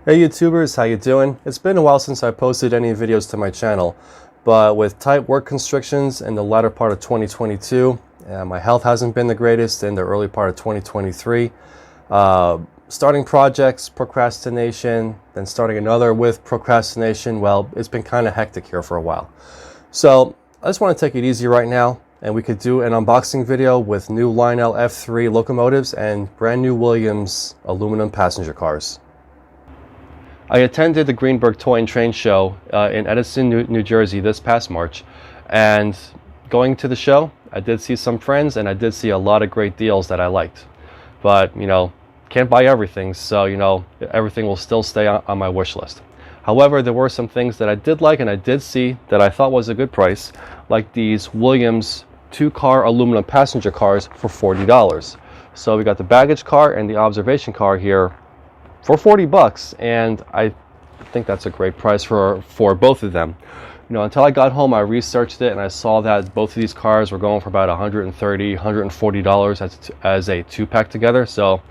Hey YouTubers, how you doing? It's been a while since I posted any videos to my channel, but with tight work constrictions in the latter part of 2022, my health hasn't been the greatest in the early part of 2023. Starting projects, procrastination, then starting another with procrastination. Well, it's been kind of hectic here for a while. So I just want to take it easy right now, and we could do an unboxing video with new Lionel F3 locomotives and brand new Williams aluminum passenger cars. I attended the Greenberg Toy and Train Show in Edison, New Jersey this past March, and going to the show, I did see some friends and I did see a lot of great deals that I liked. But, can't buy everything, so, everything will still stay on my wish list. However, there were some things that I did like and I did see that I thought was a good price, like these Williams 2-car aluminum passenger cars for $40. So we got the baggage car and the observation car here for $40, and I think that's a great price for both of them. Until I got home, I researched it and I saw that both of these cars were going for about $130, $140 as a 2-pack together. So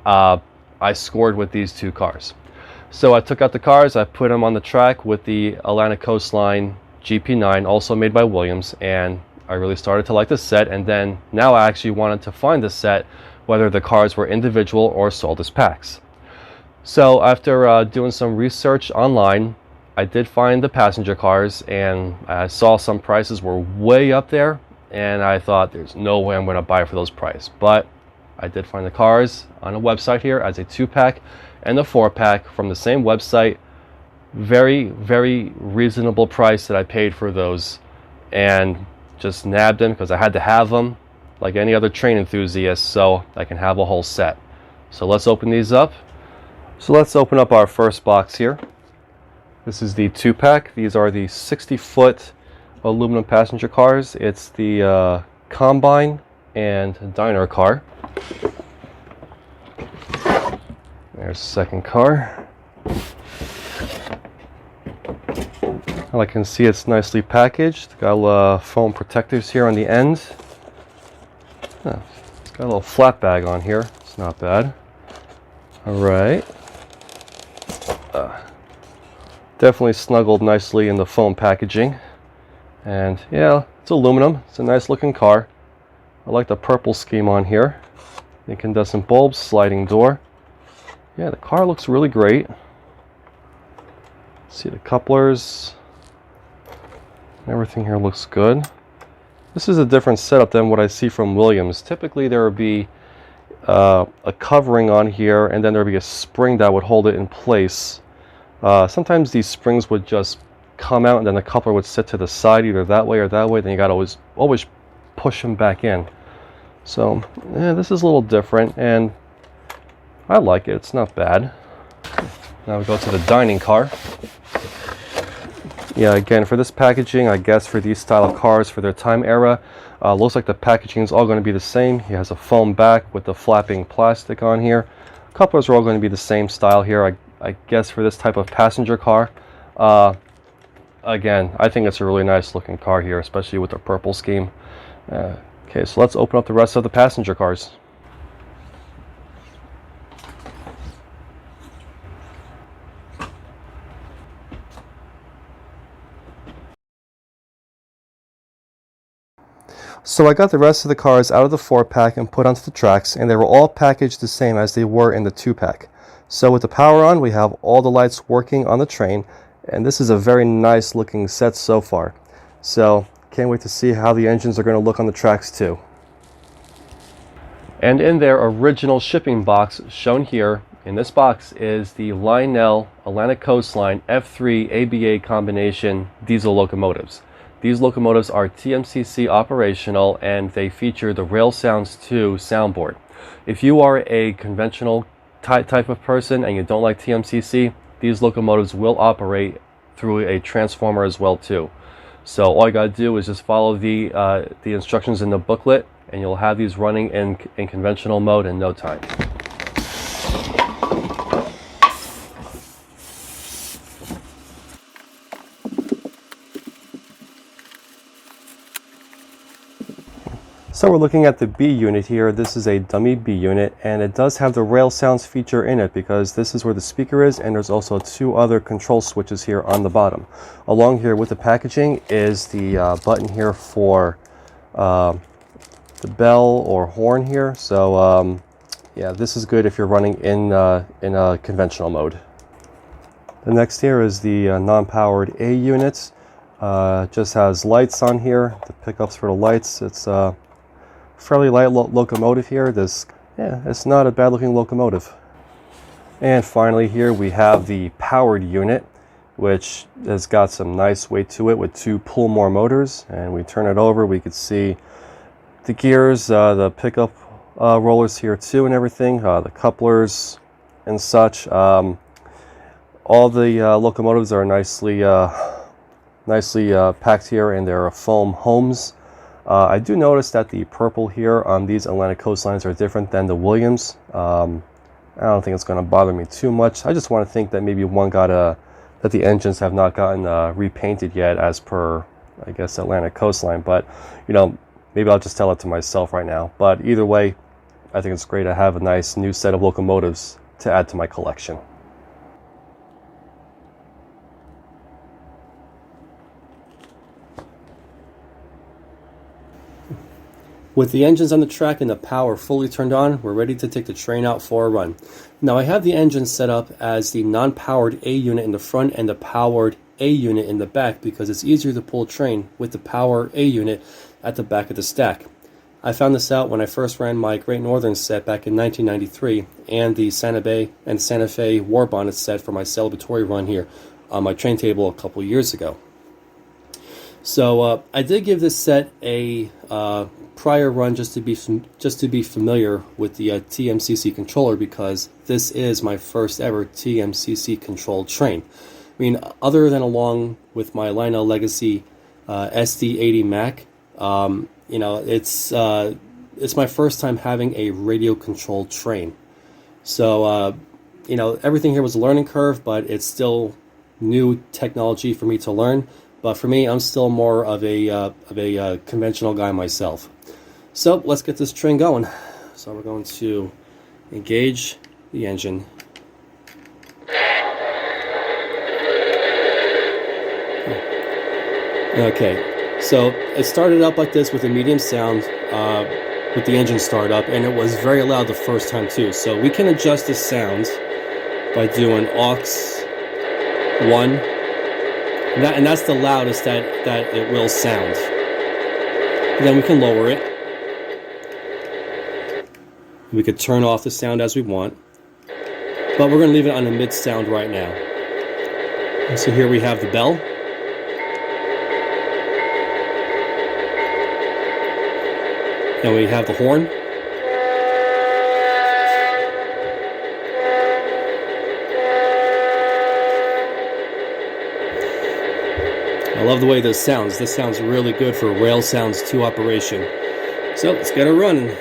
I scored with these two cars. So I took out the cars, I put them on the track with the Atlantic Coastline GP9, also made by Williams, and I really started to like the set. And then now I actually wanted to find the set, whether the cars were individual or sold as packs. So after doing some research online, I did find the passenger cars, and I saw some prices were way up there, and I thought there's no way I'm going to buy for those prices. But I did find the cars on a website here as a 2-pack and a 4-pack from the same website. Very, very reasonable price that I paid for those, and just nabbed them because I had to have them like any other train enthusiast so I can have a whole set. So let's open these up. So let's open up our first box here. This is the 2-pack. These are the 60-foot aluminum passenger cars. It's the Combine and Diner car. There's the second car. I can see it's nicely packaged. Got foam protectors here on the end. It's got a little flat bag on here. It's not bad. All right. Definitely snuggled nicely in the foam packaging, and yeah, it's aluminum. It's a nice looking car. I like the purple scheme on here. Incandescent bulbs, sliding door. Yeah, the car looks really great. See the couplers. Everything here looks good. This is a different setup than what I see from Williams. Typically there would be a covering on here, and then there would be a spring that would hold it in place. Sometimes these springs would just come out and then the coupler would sit to the side, either that way or that way. Then you gotta always push them back in. So yeah, this is a little different, and I like it. It's not bad. Now we go to the dining car. Yeah, again, for this packaging, I guess for these style of cars for their time era, looks like the packaging is all going to be the same. He has a foam back with the flapping plastic on here. Couplers are all going to be the same style here, I guess, for this type of passenger car. Again, I think it's a really nice looking car here, especially with the purple scheme. Okay, so let's open up the rest of the passenger cars. So I got the rest of the cars out of the 4-pack and put onto the tracks, and they were all packaged the same as they were in the 2-pack. So with the power on, we have all the lights working on the train, and this is a very nice looking set so far. So can't wait to see how the engines are going to look on the tracks too. And in their original shipping box, shown here in this box, is the Lionel Atlantic Coastline F3 ABA combination diesel locomotives. These locomotives are TMCC operational, and they feature the Rail Sounds 2 soundboard. If you are a conventional type of person and you don't like TMCC, these locomotives will operate through a transformer as well too. So all you gotta do is just follow the instructions in the booklet, and you'll have these running in conventional mode in no time. So we're looking at the B unit here. This is a dummy B unit, and it does have the rail sounds feature in it because this is where the speaker is, and there's also 2 other control switches here on the bottom. Along here with the packaging is the button here for the bell or horn here. So yeah, this is good if you're running in a conventional mode. The next here is the non-powered A unit. Just has lights on here, the pickups for the lights. It's fairly light locomotive here. It's not a bad looking locomotive. And finally here we have the powered unit, which has got some nice weight to it with 2 pull-more motors. And we turn it over, we could see the gears, the pickup rollers here too and everything, the couplers and such. All the locomotives are nicely packed here in their foam homes. I do notice that the purple here on these Atlantic coastlines are different than the Williams. I don't think it's going to bother me too much. I just want to think that maybe that the engines have not gotten repainted yet as per, I guess, Atlantic coastline. But, you know, maybe I'll just tell it to myself right now. But either way, I think it's great to have a nice new set of locomotives to add to my collection. With the engines on the track and the power fully turned on, we're ready to take the train out for a run. Now I have the engine set up as the non-powered A unit in the front and the powered A unit in the back because it's easier to pull a train with the power A unit at the back of the stack. I found this out when I first ran my Great Northern set back in 1993 and the Santa Fe War Bonnet set for my celebratory run here on my train table a couple years ago. So I did give this set a prior run just to be familiar with the TMCC controller because this is my first ever TMCC controlled train. I mean, other than along with my Lionel Legacy SD80 Mac, you know, it's my first time having a radio controlled train. So you know, everything here was a learning curve, but it's still new technology for me to learn. But for me, I'm still more of a conventional guy myself. So let's get this train going. So we're going to engage the engine. Okay, so it started up like this with a medium sound with the engine start up, and it was very loud the first time too. So we can adjust the sound by doing aux 1. And that's the loudest that it will sound. And then we can lower it. We could turn off the sound as we want. But we're going to leave it on a mid sound right now. And so here we have the bell. And we have the horn. I love the way this sounds. This sounds really good for Rail Sounds 2 operation. So let's get her running.